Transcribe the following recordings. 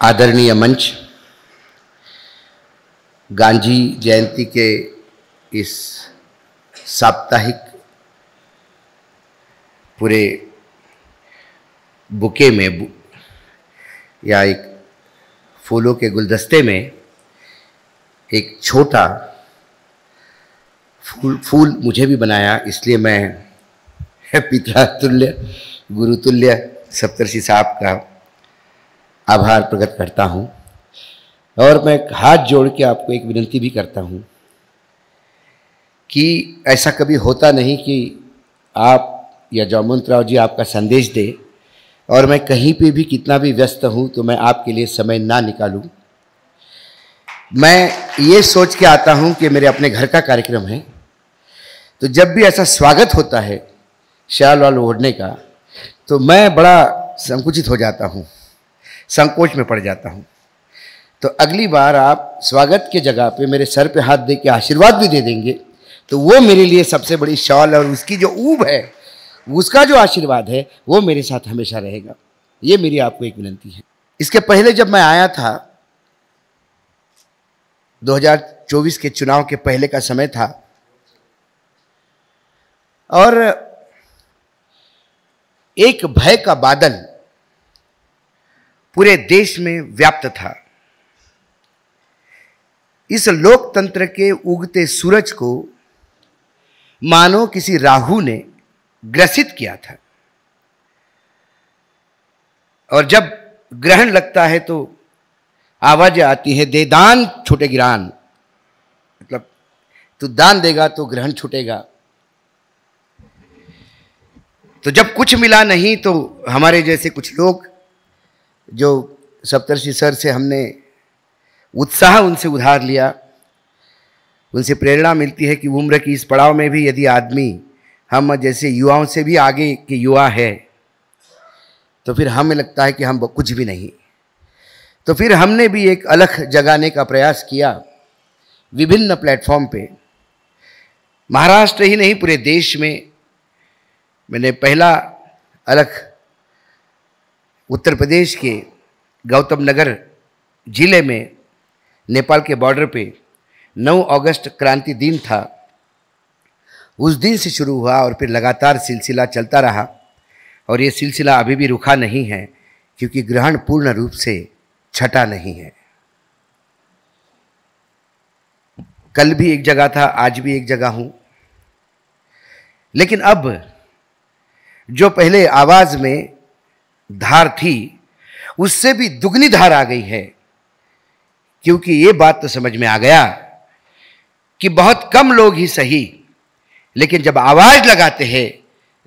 आदरणीय मंच, गांधी जयंती के इस साप्ताहिक पूरे बुके में या एक फूलों के गुलदस्ते में एक छोटा फूल मुझे भी बनाया, इसलिए मैं पिता तुल्य गुरु तुल्य सप्तर्षि साहब का आभार प्रकट करता हूँ। और मैं हाथ जोड़ के आपको एक विनती भी करता हूँ कि ऐसा कभी होता नहीं कि आप या जौमवंत जी आपका संदेश दे और मैं कहीं पे भी कितना भी व्यस्त हूँ तो मैं आपके लिए समय ना निकालूं। मैं ये सोच के आता हूँ कि मेरे अपने घर का कार्यक्रम है, तो जब भी ऐसा स्वागत होता है शाल वाल ओढ़ने का, तो मैं बड़ा संकुचित हो जाता हूँ, संकोच में पड़ जाता हूँ। तो अगली बार आप स्वागत के जगह पे मेरे सर पे हाथ दे के आशीर्वाद भी दे देंगे तो वो मेरे लिए सबसे बड़ी शॉल, और उसकी जो ऊब है, उसका जो आशीर्वाद है, वो मेरे साथ हमेशा रहेगा। ये मेरी आपको एक विनती है। इसके पहले जब मैं आया था, 2024 के चुनाव के पहले का समय था और एक भय का बादल पूरे देश में व्याप्त था। इस लोकतंत्र के उगते सूरज को मानो किसी राहु ने ग्रसित किया था, और जब ग्रहण लगता है तो आवाजें आती है, दे दान छूटे गिरान, मतलब तू दान देगा तो ग्रहण छूटेगा। तो जब कुछ मिला नहीं तो हमारे जैसे कुछ लोग जो सप्तर्षि सर से हमने उत्साह उनसे उधार लिया, उनसे प्रेरणा मिलती है कि उम्र की इस पड़ाव में भी यदि आदमी हम जैसे युवाओं से भी आगे के युवा है तो फिर हमें लगता है कि हम कुछ भी नहीं। तो फिर हमने भी एक अलख जगाने का प्रयास किया विभिन्न प्लेटफॉर्म पे। महाराष्ट्र ही नहीं, पूरे देश में मैंने पहला अलख उत्तर प्रदेश के गौतम नगर जिले में नेपाल के बॉर्डर पे 9 अगस्त क्रांति दिन था, उस दिन से शुरू हुआ और फिर लगातार सिलसिला चलता रहा। और ये सिलसिला अभी भी रुका नहीं है क्योंकि ग्रहण पूर्ण रूप से छटा नहीं है। कल भी एक जगह था, आज भी एक जगह हूं, लेकिन अब जो पहले आवाज में धार थी उससे भी दुगनी धार आ गई है, क्योंकि ये बात तो समझ में आ गया कि बहुत कम लोग ही सही, लेकिन जब आवाज लगाते हैं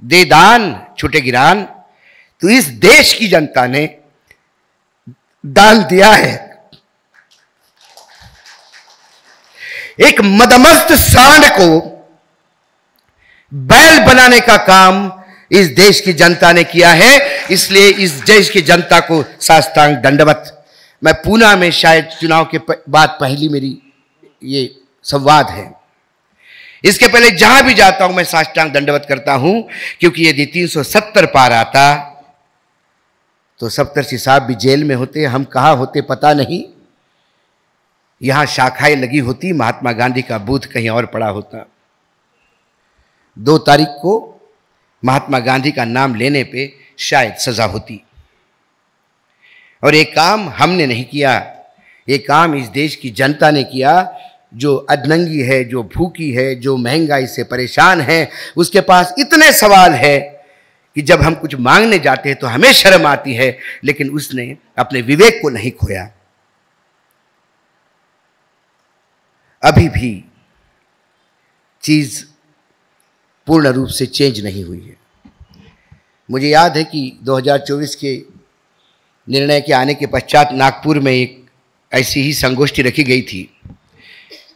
दे दान छूटे गिरान, तो इस देश की जनता ने दान दिया है। एक मदमस्त सांड को बैल बनाने का काम इस देश की जनता ने किया है, इसलिए इस देश की जनता को साष्टांग दंडवत। मैं पूना में शायद चुनाव के बाद पहली मेरी ये संवाद है। इसके पहले जहां भी जाता हूं मैं साष्टांग दंडवत करता हूं, क्योंकि यदि 370 पार आता तो सप्तर्षि साहब भी जेल में होते, हम कहां होते पता नहीं। यहां शाखाएं लगी होती, महात्मा गांधी का बूथ कहीं और पड़ा होता। 2 तारीख को महात्मा गांधी का नाम लेने पे शायद सजा होती। और ये काम हमने नहीं किया, ये काम इस देश की जनता ने किया, जो अधनंगी है, जो भूखी है, जो महंगाई से परेशान है। उसके पास इतने सवाल है कि जब हम कुछ मांगने जाते हैं तो हमें शर्म आती है, लेकिन उसने अपने विवेक को नहीं खोया। अभी भी चीज पूर्ण रूप से चेंज नहीं हुई है। मुझे याद है कि 2024 के निर्णय के आने के पश्चात नागपुर में एक ऐसी ही संगोष्ठी रखी गई थी।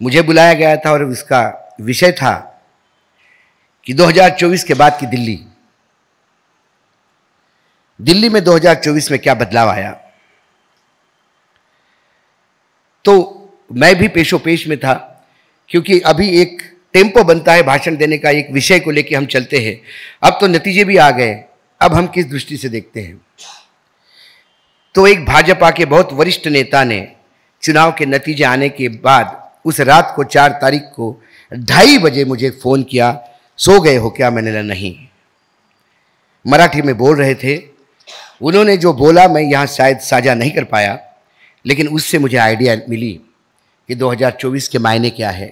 मुझे बुलाया गया था और इसका विषय था कि 2024 के बाद की दिल्ली में 2024 में क्या बदलाव आया। तो मैं भी पेशोपेश में था, क्योंकि अभी एक टेम्पो बनता है भाषण देने का, एक विषय को लेकर हम चलते हैं। अब तो नतीजे भी आ गए, अब हम किस दृष्टि से देखते हैं। तो एक भाजपा के बहुत वरिष्ठ नेता ने चुनाव के नतीजे आने के बाद उस रात को 4 तारीख को 2:30 बजे मुझे फोन किया, सो गए हो क्या? मैंने कहा नहीं। मराठी में बोल रहे थे। उन्होंने जो बोला मैं यहाँ शायद साझा नहीं कर पाया, लेकिन उससे मुझे आइडिया मिली कि 2024 के मायने क्या है।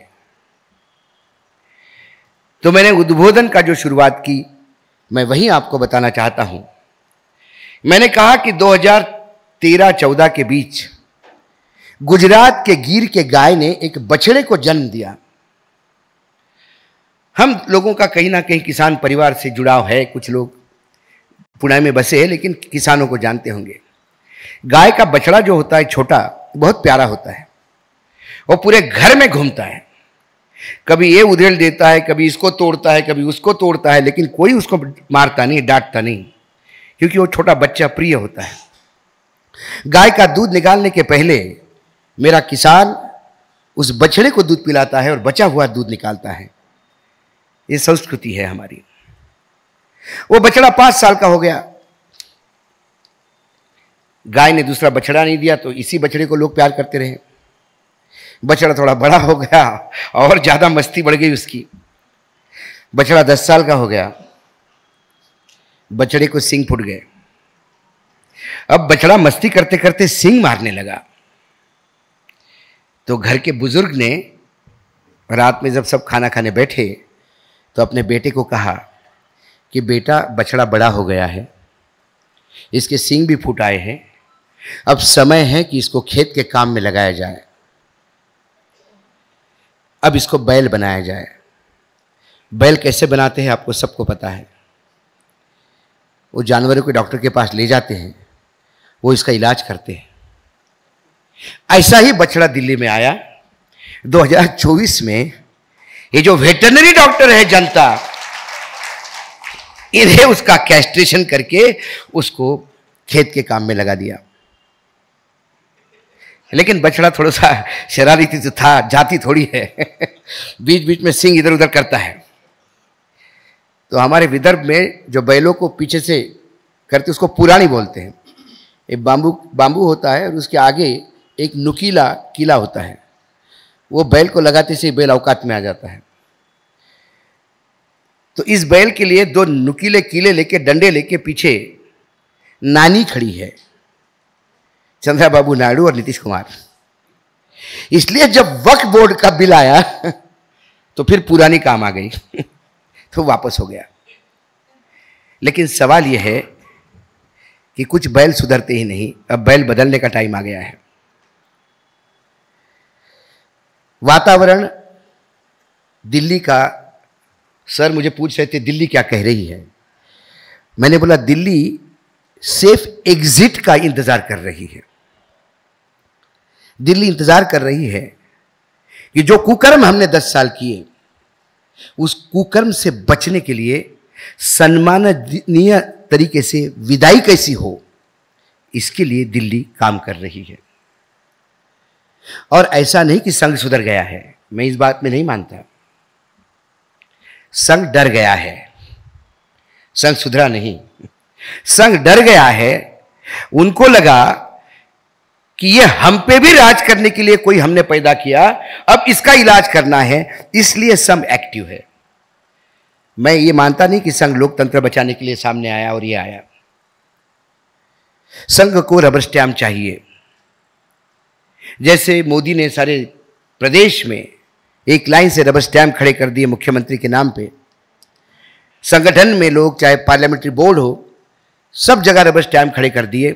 तो मैंने उद्बोधन का जो शुरुआत की, मैं वही आपको बताना चाहता हूं। मैंने कहा कि 2013-14 के बीच गुजरात के गिर के गाय ने एक बछड़े को जन्म दिया। हम लोगों का कहीं ना कहीं किसान परिवार से जुड़ाव है, कुछ लोग पुणे में बसे हैं लेकिन किसानों को जानते होंगे। गाय का बछड़ा जो होता है छोटा, बहुत प्यारा होता है। वो पूरे घर में घूमता है, कभी ये उधेड़ देता है, कभी इसको तोड़ता है, कभी उसको तोड़ता है, लेकिन कोई उसको मारता नहीं, डांटता नहीं, क्योंकि वो छोटा बच्चा प्रिय होता है। गाय का दूध निकालने के पहले मेरा किसान उस बछड़े को दूध पिलाता है और बचा हुआ दूध निकालता है। ये संस्कृति है हमारी। वो बछड़ा 5 साल का हो गया। गाय ने दूसरा बछड़ा नहीं दिया तो इसी बछड़े को लोग प्यार करते रहे। बछड़ा थोड़ा बड़ा हो गया और ज्यादा मस्ती बढ़ गई उसकी। बछड़ा 10 साल का हो गया, बछड़े को सींग फूट गए। अब बछड़ा मस्ती करते करते सींग मारने लगा। तो घर के बुजुर्ग ने रात में जब सब खाना खाने बैठे तो अपने बेटे को कहा कि बेटा, बछड़ा बड़ा हो गया है, इसके सींग भी फूट आए हैं, अब समय है कि इसको खेत के काम में लगाया जाए। अब इसको बैल बनाया जाए। बैल कैसे बनाते हैं आपको सबको पता है। वो जानवरों के डॉक्टर के पास ले जाते हैं, वो इसका इलाज करते हैं। ऐसा ही बछड़ा दिल्ली में आया 2024 में। ये जो वेटरनरी डॉक्टर है जनता, इन्हें उसका कैस्ट्रेशन करके उसको खेत के काम में लगा दिया। लेकिन बछड़ा थोड़ा सा शरारती तो था, जाति थोड़ी है बीच बीच में सींग इधर उधर करता है। तो हमारे विदर्भ में जो बैलों को पीछे से करते उसको पुरानी बोलते हैं। एक बांबू होता है और उसके आगे एक नुकीला किला होता है। वो बैल को लगाते से बैल औकात में आ जाता है। तो इस बैल के लिए 2 नुकीले किले लेके, डंडे लेके पीछे नानी खड़ी है, चंद्रबाबू नायडू और नीतीश कुमार। इसलिए जब वक्फ बोर्ड का बिल आया तो फिर पुरानी काम आ गई तो वापस हो गया। लेकिन सवाल यह है कि कुछ बैल सुधरते ही नहीं। अब बैल बदलने का टाइम आ गया है। वातावरण दिल्ली का, सर मुझे पूछ रहे थे दिल्ली क्या कह रही है। मैंने बोला दिल्ली सेफ एग्जिट का इंतजार कर रही है। दिल्ली इंतजार कर रही है कि जो कुकर्म हमने 10 साल किए, उस कुकर्म से बचने के लिए सम्माननीय तरीके से विदाई कैसी हो, इसके लिए दिल्ली काम कर रही है। और ऐसा नहीं कि संघ सुधर गया है, मैं इस बात में नहीं मानता। संघ डर गया है, संघ सुधरा नहीं। संघ डर गया है। उनको लगा कि ये हम पे भी राज करने के लिए कोई हमने पैदा किया, अब इसका इलाज करना है, इसलिए संघ एक्टिव है। मैं ये मानता नहीं कि संघ लोकतंत्र बचाने के लिए सामने आया और ये आया। संघ को रबर स्टैम्प चाहिए। जैसे मोदी ने सारे प्रदेश में एक लाइन से रबर स्टैम्प खड़े कर दिए मुख्यमंत्री के नाम पे। संगठन में लोग, चाहे पार्लियामेंट्री बोर्ड हो, सब जगह रबर स्टैम्प खड़े कर दिए।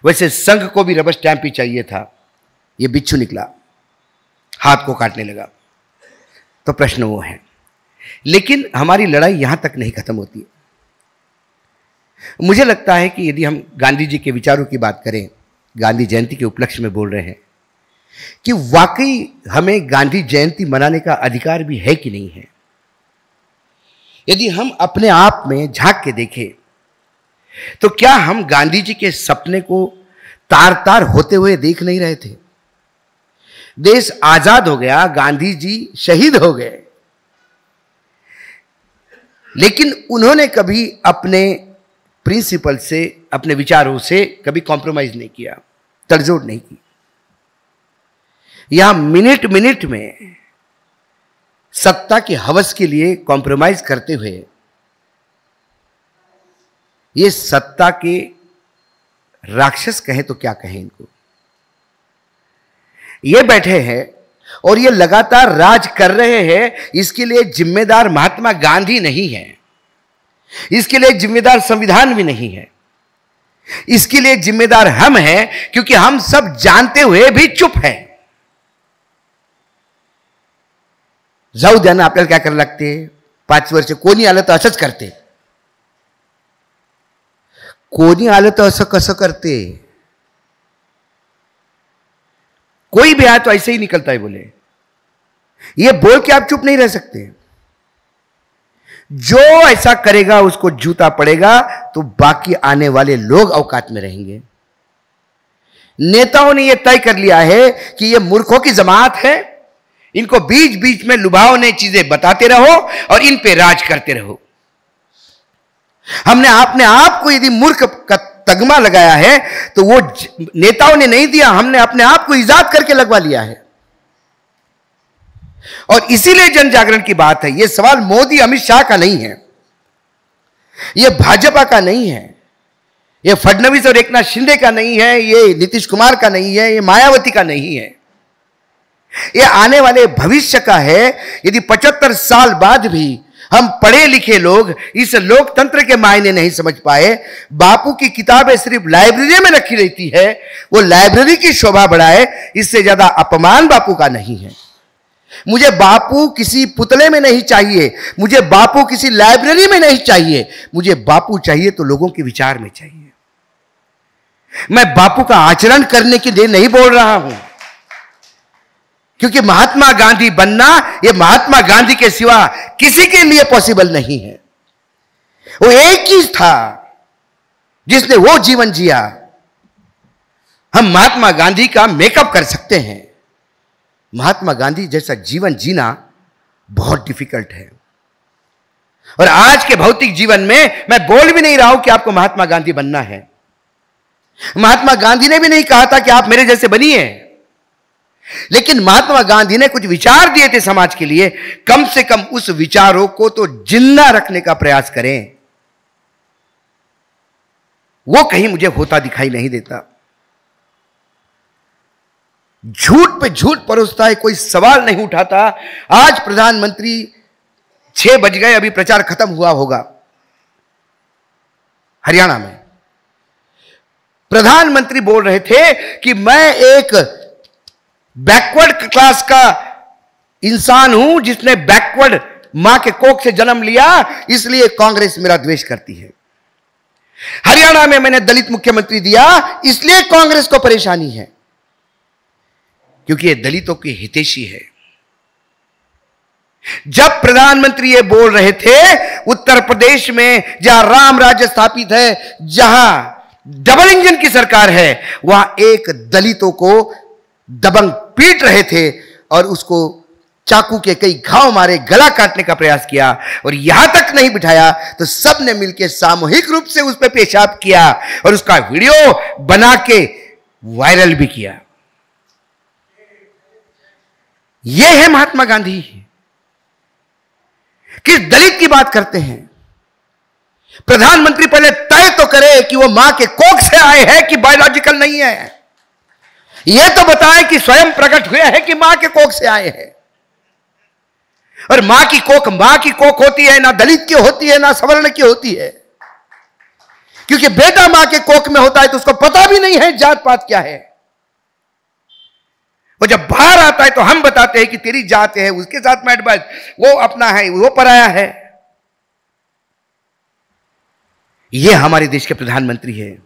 वैसे संघ को भी रबर स्टैम्प ही चाहिए था। ये बिच्छू निकला, हाथ को काटने लगा। तो प्रश्न वो है। लेकिन हमारी लड़ाई यहां तक नहीं खत्म होती। मुझे लगता है कि यदि हम गांधी जी के विचारों की बात करें, गांधी जयंती के उपलक्ष्य में बोल रहे हैं, कि वाकई हमें गांधी जयंती मनाने का अधिकार भी है कि नहीं है। यदि हम अपने आप में झांक के देखें तो क्या हम गांधी जी के सपने को तार तार होते हुए देख नहीं रहे थे? देश आजाद हो गया, गांधी जी शहीद हो गए, लेकिन उन्होंने कभी अपने प्रिंसिपल से, अपने विचारों से कभी कॉम्प्रोमाइज नहीं किया, तड़जोड़ नहीं की। यहां मिनट मिनट में सत्ता की हवस के लिए कॉम्प्रोमाइज करते हुए ये सत्ता के राक्षस कहें तो क्या कहें इनको, ये बैठे हैं और ये लगातार राज कर रहे हैं। इसके लिए जिम्मेदार महात्मा गांधी नहीं है, इसके लिए जिम्मेदार संविधान भी नहीं है, इसके लिए जिम्मेदार हम हैं, क्योंकि हम सब जानते हुए भी चुप हैं। जाऊ द्या ना, आपल्याला काय करायला लागते, 5 वर्ष कोणी आलं तर असंच करते, कोणी आलं तर असं कसं करते, कोई भी आया तो ऐसे ही निकलता है बोले। ये बोल के आप चुप नहीं रह सकते। जो ऐसा करेगा उसको जूता पड़ेगा, तो बाकी आने वाले लोग औकात में रहेंगे। नेताओं ने यह तय कर लिया है कि ये मूर्खों की जमात है, इनको बीच बीच में लुभावने चीजें बताते रहो और इन पे राज करते रहो। हमने अपने आप को यदि मूर्ख का तगमा लगाया है तो वो नेताओं ने नहीं दिया, हमने अपने आप को इजाद करके लगवा लिया है। और इसीलिए जन जागरण की बात है। यह सवाल मोदी अमित शाह का नहीं है, यह भाजपा का नहीं है, यह फडणवीस और एकनाथ शिंदे का नहीं है, यह नीतीश कुमार का नहीं है, यह मायावती का नहीं है, यह आने वाले भविष्य का है। यदि 75 साल बाद भी हम पढ़े लिखे लोग इस लोकतंत्र के मायने नहीं समझ पाए, बापू की किताबें सिर्फ लाइब्रेरी में रखी रहती है, वो लाइब्रेरी की शोभा बढ़ाए, इससे ज्यादा अपमान बापू का नहीं है। मुझे बापू किसी पुतले में नहीं चाहिए, मुझे बापू किसी लाइब्रेरी में नहीं चाहिए, मुझे बापू चाहिए तो लोगों के विचार में चाहिए। मैं बापू का आचरण करने के लिए नहीं बोल रहा हूं, क्योंकि महात्मा गांधी बनना यह महात्मा गांधी के सिवा किसी के लिए पॉसिबल नहीं है। वो एक ही था जिसने वो जीवन जिया। हम महात्मा गांधी का मेकअप कर सकते हैं, महात्मा गांधी जैसा जीवन जीना बहुत डिफिकल्ट है। और आज के भौतिक जीवन में मैं बोल भी नहीं रहा हूं कि आपको महात्मा गांधी बनना है। महात्मा गांधी ने भी नहीं कहा था कि आप मेरे जैसे बनिए, लेकिन महात्मा गांधी ने कुछ विचार दिए थे समाज के लिए, कम से कम उस विचारों को तो जिंदा रखने का प्रयास करें। वो कहीं मुझे होता दिखाई नहीं देता। झूठ पे झूठ परोसता है, कोई सवाल नहीं उठाता। आज प्रधानमंत्री 6 बज गए, अभी प्रचार खत्म हुआ होगा हरियाणा में। प्रधानमंत्री बोल रहे थे कि मैं एक बैकवर्ड क्लास का इंसान हूं, जिसने बैकवर्ड मां के कोख से जन्म लिया, इसलिए कांग्रेस मेरा द्वेष करती है। हरियाणा में मैंने दलित मुख्यमंत्री दिया, इसलिए कांग्रेस को परेशानी है, क्योंकि ये दलितों की हितैषी है। जब प्रधानमंत्री ये बोल रहे थे, उत्तर प्रदेश में जहां राम राज्य स्थापित है, जहां डबल इंजन की सरकार है, वहां एक दलितों को दबंग पीट रहे थे और उसको चाकू के कई घाव मारे, गला काटने का प्रयास किया। और यहां तक नहीं बिठाया तो सबने मिलकर सामूहिक रूप से उस पर पेशाब किया और उसका वीडियो बना के वायरल भी किया। यह है महात्मा गांधी। किस दलित की बात करते हैं? प्रधानमंत्री पहले तय तो करे कि वो मां के कोख से आए हैं कि बायोलॉजिकल नहीं है। यह तो बताएं कि स्वयं प्रकट हुए हैं कि मां के कोख से आए हैं। और मां की कोख होती है, ना दलित की होती है, ना सवर्ण की होती है। क्योंकि बेटा मां के कोख में होता है तो उसको पता भी नहीं है जात पात क्या है। वो जब बाहर आता है तो हम बताते हैं कि तेरी जात है, उसके साथ में एडवाइस, वो अपना है, वो पराया है। ये हमारे देश के प्रधानमंत्री हैं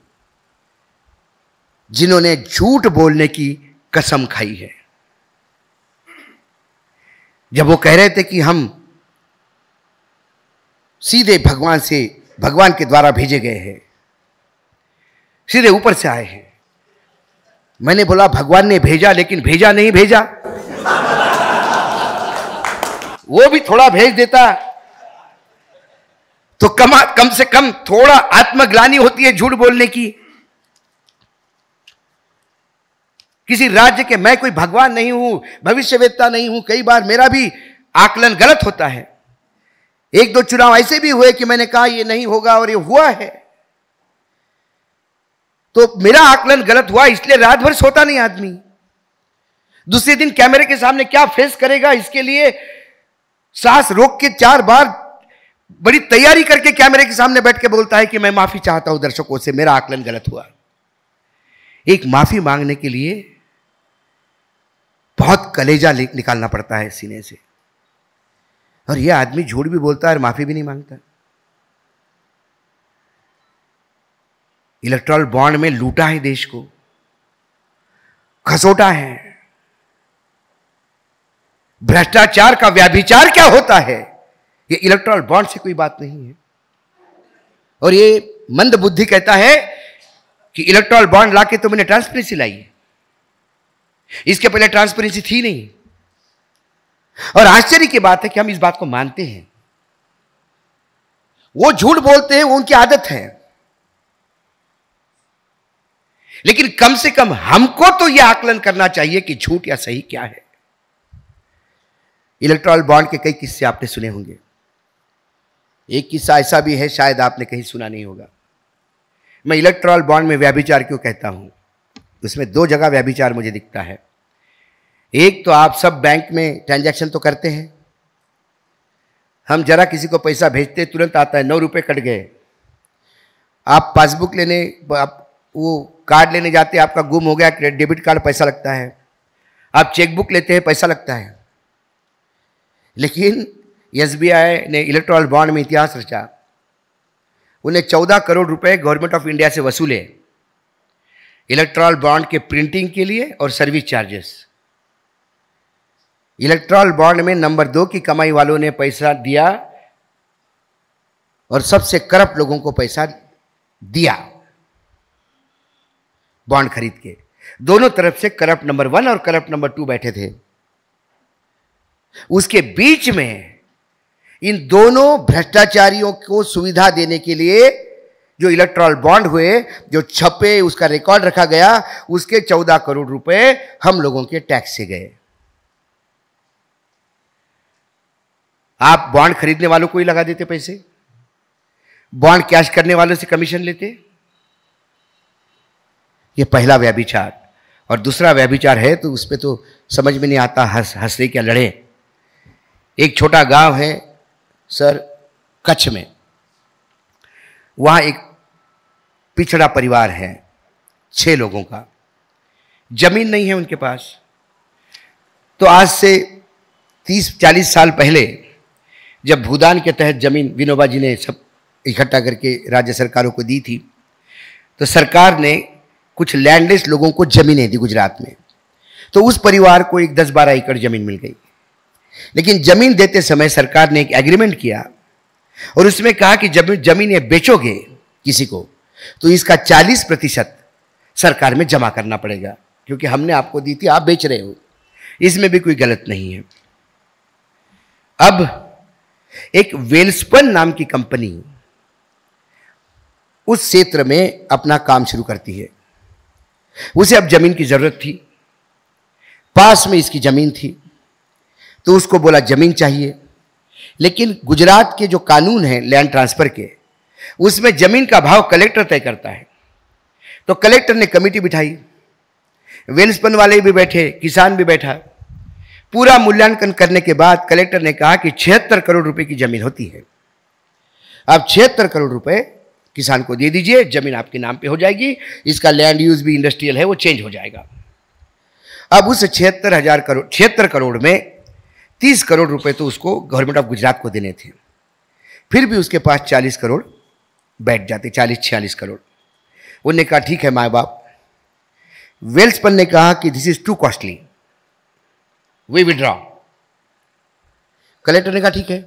जिन्होंने झूठ बोलने की कसम खाई है। जब वो कह रहे थे कि हम सीधे भगवान के द्वारा भेजे गए हैं, सीधे ऊपर से आए हैं, मैंने बोला भगवान ने भेजा, लेकिन भेजा नहीं भेजा। वो भी थोड़ा भेज देता तो कम से कम थोड़ा आत्मग्लानि होती है झूठ बोलने की। किसी राज्य के, मैं कोई भगवान नहीं हूं, भविष्यवेत्ता नहीं हूं, कई बार मेरा भी आकलन गलत होता है। एक दो चुनाव ऐसे भी हुए कि मैंने कहा ये नहीं होगा और ये हुआ है, तो मेरा आकलन गलत हुआ, इसलिए रात भर सोता नहीं आदमी। दूसरे दिन कैमरे के सामने क्या फेस करेगा, इसके लिए सांस रोक के 4 बार बड़ी तैयारी करके कैमरे के सामने बैठ के बोलता है कि मैं माफी चाहता हूं दर्शकों से, मेरा आकलन गलत हुआ। एक माफी मांगने के लिए बहुत कलेजा निकालना पड़ता है सीने से, और यह आदमी झूठ भी बोलता है और माफी भी नहीं मांगता। इलेक्टोरल बॉन्ड में लूटा है देश को, खसोटा है। भ्रष्टाचार का व्याभिचार क्या होता है, ये इलेक्टोरल बॉन्ड से कोई बात नहीं है। और ये मंद बुद्धि कहता है कि इलेक्टोरल बॉन्ड लाके तो मैंने ट्रांसपेरेंसी लाई है, इसके पहले ट्रांसपेरेंसी थी नहीं। और आश्चर्य की बात है कि हम इस बात को मानते हैं। वो झूठ बोलते हैं, वो उनकी आदत है, लेकिन कम से कम हमको तो यह आकलन करना चाहिए कि झूठ या सही क्या है। इलेक्टोरल बॉन्ड के कई किस्से आपने सुने होंगे। एक किस्सा ऐसा भी है, शायद आपने कहीं सुना नहीं होगा। मैं इलेक्टोरल बॉन्ड में व्यभिचार क्यों कहता हूं, उसमें 2 जगह व्यभिचार मुझे दिखता है। एक तो आप सब बैंक में ट्रांजैक्शन तो करते हैं, हम जरा किसी को पैसा भेजते तुरंत आता है 9 रुपए कट गए। आप पासबुक लेने, आप वो कार्ड लेने जाते हैं, आपका गुम हो गया, डेबिट कार्ड, पैसा लगता है। आप चेकबुक लेते हैं, पैसा लगता है। लेकिन एसबीआई ने इलेक्टोरल बॉन्ड में इतिहास रचा। उन्हें 14 करोड़ रुपए गवर्नमेंट ऑफ इंडिया से वसूले इलेक्टोरल बॉन्ड के प्रिंटिंग के लिए और सर्विस चार्जेस। इलेक्टोरल बॉन्ड में नंबर 2 की कमाई वालों ने पैसा दिया और सबसे करप्ट लोगों को पैसा दिया बॉन्ड खरीद के। दोनों तरफ से करप्ट नंबर 1 और करप्ट नंबर 2 बैठे थे। उसके बीच में इन दोनों भ्रष्टाचारियों को सुविधा देने के लिए जो इलेक्टोरल बॉन्ड हुए, जो छपे, उसका रिकॉर्ड रखा गया, उसके 14 करोड़ रुपए हम लोगों के टैक्स से गए। आप बॉन्ड खरीदने वालों को ही लगा देते पैसे, बॉन्ड कैश करने वालों से कमीशन लेते। ये पहला व्यभिचार। और दूसरा व्यभिचार है तो उस पर तो समझ में नहीं आता, हंसे क्या लड़े। एक छोटा गांव है सर, कच्छ में। वहां एक पिछड़ा परिवार है, 6 लोगों का, जमीन नहीं है उनके पास। तो आज से 30-40 साल पहले जब भूदान के तहत जमीन विनोबा जी ने सब इकट्ठा करके राज्य सरकारों को दी थी, तो सरकार ने कुछ लैंडलेस लोगों को जमीनें दी गुजरात में। तो उस परिवार को एक 10-12 एकड़ जमीन मिल गई। लेकिन जमीन देते समय सरकार ने एक एग्रीमेंट किया और उसमें कहा कि जब जमीन ये बेचोगे किसी को तो इसका 40% सरकार में जमा करना पड़ेगा, क्योंकि हमने आपको दी थी, आप बेच रहे हो। इसमें भी कोई गलत नहीं है। अब एक वेल्सपन नाम की कंपनी उस क्षेत्र में अपना काम शुरू करती है। उसे अब जमीन की जरूरत थी, पास में इसकी जमीन थी, तो उसको बोला जमीन चाहिए। लेकिन गुजरात के जो कानून हैं लैंड ट्रांसफर के, उसमें जमीन का भाव कलेक्टर तय करता है। तो कलेक्टर ने कमेटी बिठाई, वेल्सपन वाले भी बैठे, किसान भी बैठा। पूरा मूल्यांकन करने के बाद कलेक्टर ने कहा कि 76 करोड़ रुपए की जमीन होती है। अब 76 करोड़ रुपए किसान को दे दीजिए, जमीन आपके नाम पे हो जाएगी, इसका लैंड यूज भी इंडस्ट्रियल है, वो चेंज हो जाएगा। अब उस 76 करोड़ में 30 करोड़ रुपए तो उसको गवर्नमेंट ऑफ गुजरात को देने थे। फिर भी उसके पास 40 करोड़ बैठ जाते, 40-46 करोड़। उन्होंने कहा ठीक है माँ बाप। वेल्सपन ने कहा कि this is too costly, we withdraw. Collector ने कहा ठीक है।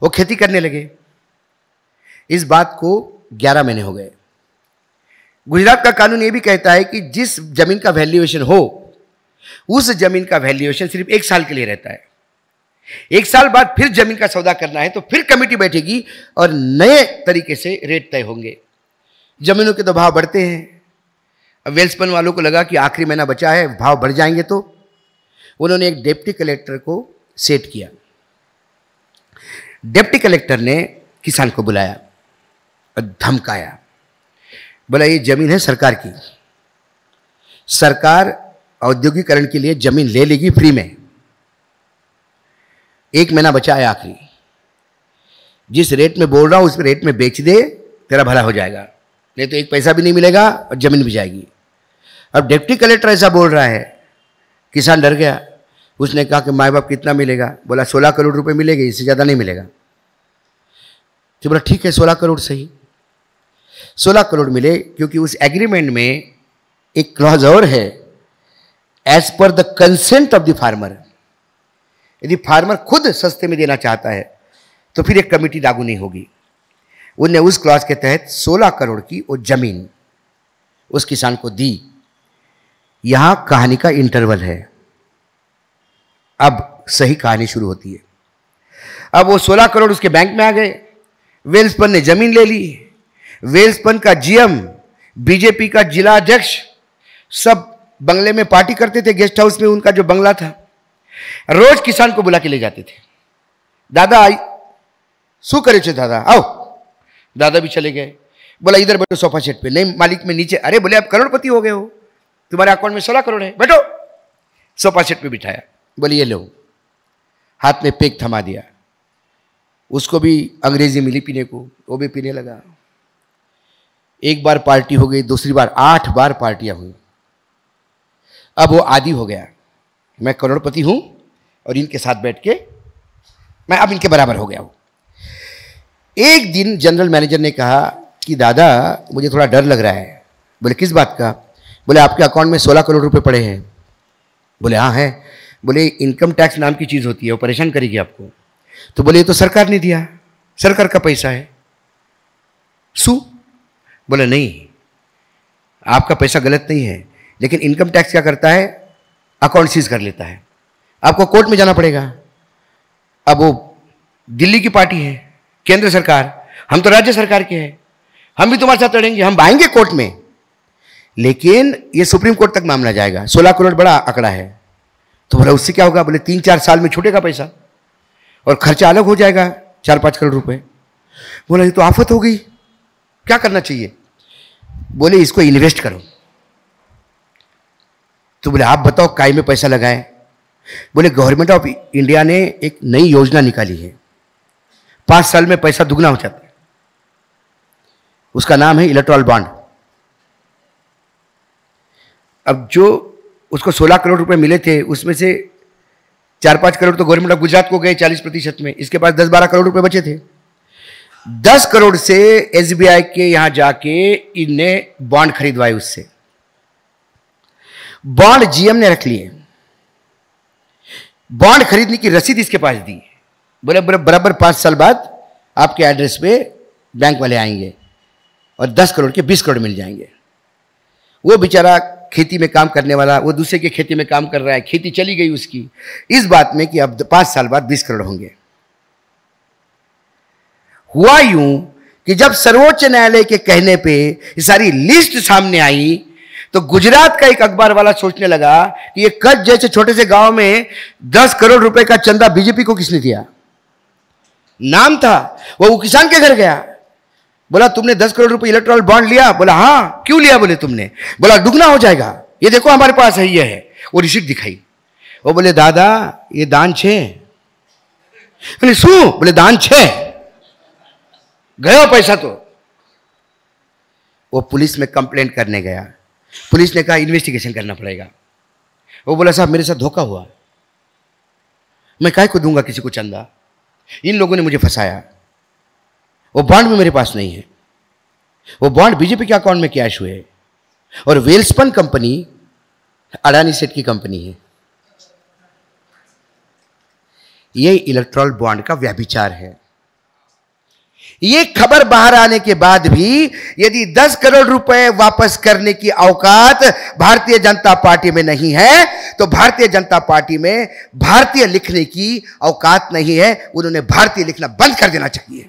वो खेती करने लगे। इस बात को 11 महीने हो गए। गुजरात का कानून यह भी कहता है कि जिस जमीन का वैल्यूएशन हो, उस जमीन का वैल्यूएशन सिर्फ 1 साल के लिए रहता है। 1 साल बाद फिर जमीन का सौदा करना है तो फिर कमेटी बैठेगी और नए तरीके से रेट तय होंगे। जमीनों के तो भाव बढ़ते हैं। अब वेल्सपन वालों को लगा कि आखिरी महीना बचा है, भाव बढ़ जाएंगे, तो उन्होंने एक डिप्टी कलेक्टर को सेट किया। डिप्टी कलेक्टर ने किसान को बुलाया और धमकाया, बोला ये जमीन है सरकार की, सरकार औद्योगिकरण के लिए जमीन ले लेगी फ्री में, 1 महीना बचा है आखिरी, जिस रेट में बोल रहा हूं उस रेट में बेच दे, तेरा भला हो जाएगा, नहीं तो 1 पैसा भी नहीं मिलेगा और जमीन भी जाएगी। अब डिप्टी कलेक्टर ऐसा बोल रहा है, किसान डर गया। उसने कहा कि माँ बाप कितना मिलेगा? बोला 16 करोड़ रुपए मिलेंगे, इससे ज़्यादा नहीं मिलेगा। तो बोला ठीक है 16 करोड़ सही। 16 करोड़ मिले, क्योंकि उस एग्रीमेंट में एक क्लॉज और है, as per the consent of the farmer. यदि फार्मर खुद सस्ते में देना चाहता है तो फिर एक कमेटी लागू नहीं होगी। उनने उस क्लॉज के तहत 16 करोड़ की वो जमीन उस किसान को दी। यहां कहानी का इंटरवल है, अब सही कहानी शुरू होती है। अब वो 16 करोड़ उसके बैंक में आ गए। वेल्सपन ने जमीन ले ली। वेल्सपन का जीएम, बीजेपी का जिला अध्यक्ष सब बंगले में पार्टी करते थे, गेस्ट हाउस में उनका जो बंगला था। रोज किसान को बुला के ले जाते थे। दादा आई शू करे छे दादा, आओ। दादा भी चले गए। बोला इधर बैठो सोफा सेट पे। नहीं मालिक में नीचे। अरे बोले आप करोड़पति हो गए हो, तुम्हारे अकाउंट में 16 करोड़ है, बैठो। सोफा सेट पे बिठाया। बोले ये लो, हाथ में पेक थमा दिया। उसको भी अंग्रेजी मिली पीने को, वो भी पीने लगा। एक बार पार्टी हो गई, दूसरी बार 8 बार पार्टियां हुई। अब वो आदी हो गया, मैं करोड़पति हूं और इनके साथ बैठ के मैं अब इनके बराबर हो गया हूं। एक दिन जनरल मैनेजर ने कहा कि दादा मुझे थोड़ा डर लग रहा है। बोले किस बात का? बोले आपके अकाउंट में 16 करोड़ रुपए पड़े हैं। बोले हाँ है। बोले इनकम टैक्स नाम की चीज़ होती है, वो परेशान करेगी आपको। तो बोले ये तो सरकार ने दिया, सरकार का पैसा है। सू? बोले नहीं, आपका पैसा गलत नहीं है, लेकिन इनकम टैक्स क्या करता है, अकाउंट सीज कर लेता है, आपको कोर्ट में जाना पड़ेगा। अब वो दिल्ली की पार्टी है, केंद्र सरकार, हम तो राज्य सरकार के हैं, हम भी तुम्हारे साथ लड़ेंगे, हम आएंगे कोर्ट में, लेकिन ये सुप्रीम कोर्ट तक मामला जाएगा। 16 करोड़ बड़ा आंकड़ा है। तो बोला उससे क्या होगा? बोले 3-4 साल में छूटेगा पैसा और खर्चा अलग हो जाएगा 4-5 करोड़ रुपए। बोला ये तो आफत हो गई, क्या करना चाहिए? बोले इसको इन्वेस्ट करो। तो बोले आप बताओ काय में पैसा लगाए? बोले गवर्नमेंट ऑफ इंडिया ने एक नई योजना निकाली है, 5 साल में पैसा दुगना हो जाता है। उसका नाम है इलेक्टोरल बॉन्ड। अब जो उसको 16 करोड़ रुपए मिले थे, उसमें से 4-5 करोड़ तो गवर्नमेंट ऑफ गुजरात को गए 40% में, इसके पास 10-12 करोड़ रुपए बचे थे। 10 करोड़ से एसबीआई के यहां जाके इनने बॉन्ड खरीदवाए। उससे बॉन्ड जीएम ने रख लिए, बॉन्ड खरीदने की रसीद इसके पास दी। बोले बराबर 5 साल बाद आपके एड्रेस पे बैंक वाले आएंगे और 10 करोड़ के 20 करोड़ मिल जाएंगे। वो बेचारा खेती में काम करने वाला, वो दूसरे के खेती में काम कर रहा है, खेती चली गई उसकी इस बात में कि अब 5 साल बाद 20 करोड़ होंगे। हुआ यूं कि जब सर्वोच्च न्यायालय के कहने पे ये सारी लिस्ट सामने आई तो गुजरात का एक अखबार वाला सोचने लगा कि ये कच्छ जैसे छोटे से गांव में 10 करोड़ रुपए का चंदा बीजेपी को किसने दिया? नाम था वो किसान के घर गया। बोला तुमने 10 करोड़ रुपए इलेक्टोरल बॉन्ड लिया? बोला हाँ। क्यों लिया? बोले तुमने। बोला दुगना हो जाएगा, ये देखो हमारे पास है, ये है। वो रिसीट दिखाई। वो बोले दादा ये दान छे। बोले सू? बोले दान छे, गया पैसा। तो वो पुलिस में कंप्लेंट करने गया। पुलिस ने कहा इन्वेस्टिगेशन करना पड़ेगा। वो बोला साहब मेरे साथ धोखा हुआ, मैं काहे को दूंगा किसी को चंदा, इन लोगों ने मुझे फंसाया, वो बॉन्ड में मेरे पास नहीं है। वो बॉन्ड बीजेपी के अकाउंट में कैश हुए और वेल्सपन कंपनी अडानी सेठ की कंपनी है। ये इलेक्टोरल बॉन्ड का व्यभिचार है। ये खबर बाहर आने के बाद भी यदि 10 करोड़ रुपए वापस करने की औकात भारतीय जनता पार्टी में नहीं है, तो भारतीय जनता पार्टी में भारतीय लिखने की औकात नहीं है। उन्होंने भारतीय लिखना बंद कर देना चाहिए।